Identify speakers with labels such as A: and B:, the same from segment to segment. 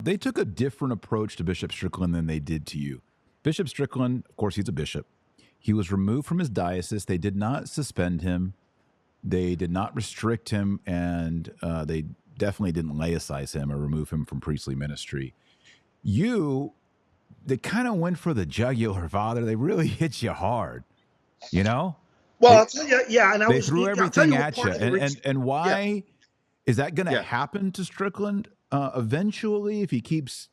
A: They took a different approach to Bishop Strickland than they did to you. Bishop Strickland, of course, he's a bishop. He was removed from his diocese. They did not suspend him. They did not restrict him, and they definitely didn't laicize him or remove him from priestly ministry. You, they kind of went for the jugular, Father. They really hit you hard, you know?
B: Well,
A: They,
B: I'll tell you, yeah, and
A: they threw
B: I'll tell
A: everything
B: you what
A: at you.
B: part of the reason.
A: And
B: Yeah,
A: why is that going to
B: yeah.
A: happen to Strickland eventually if he keeps,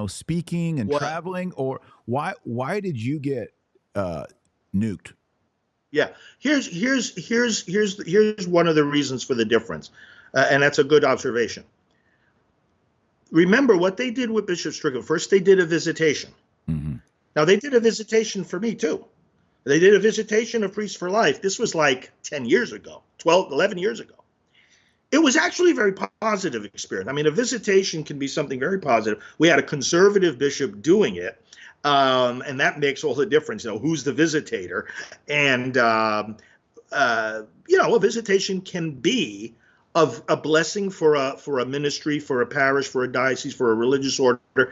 A: speaking and
B: Well,
A: traveling? Or why did you get nuked?
B: yeah. Here's one of the reasons for the difference, and that's a good observation. Remember what they did with Bishop Strickland. First, they did a visitation.
A: Mm-hmm.
B: Now, they did a visitation for me, too. They did a visitation of Priests for Life. This was like 10 years ago, 12, 11 years ago. It was actually a very positive experience. I mean, a visitation can be something very positive. We had a conservative bishop doing it, and that makes all the difference. Who's the visitator? And, a visitation can be of a blessing for a ministry, for a parish, for a diocese, for a religious order,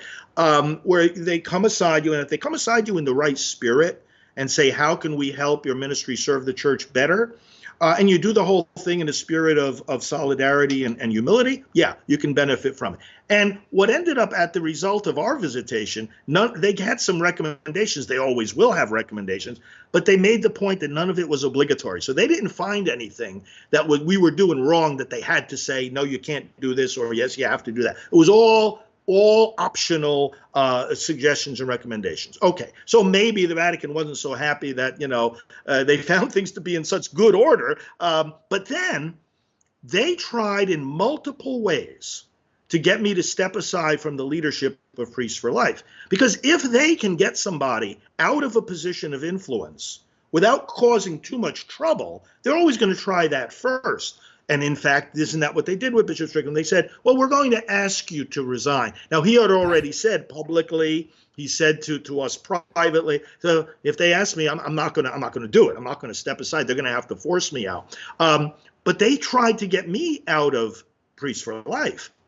B: where they come aside you, and if they come aside you in the right spirit and say, how can we help your ministry serve the church better? And you do the whole thing in a spirit of solidarity and humility, yeah, you can benefit from it. And what ended up at the result of our visitation, they had some recommendations. They always will have recommendations, but they made the point that none of it was obligatory. So they didn't find anything that we were doing wrong that they had to say, no, you can't do this, or yes, you have to do that. It was all optional suggestions and recommendations. Okay, so maybe the Vatican wasn't so happy that, they found things to be in such good order. But then they tried in multiple ways to get me to step aside from the leadership of Priests for Life. Because if they can get somebody out of a position of influence without causing too much trouble, they're always going to try that first. And in fact, isn't that what they did with Bishop Strickland? They said, well, we're going to ask you to resign. Now, he had already said publicly, he said to us privately, so if they ask me, I'm not going to do it. I'm not going to step aside. They're going to have to force me out. But they tried to get me out of Priests for Life.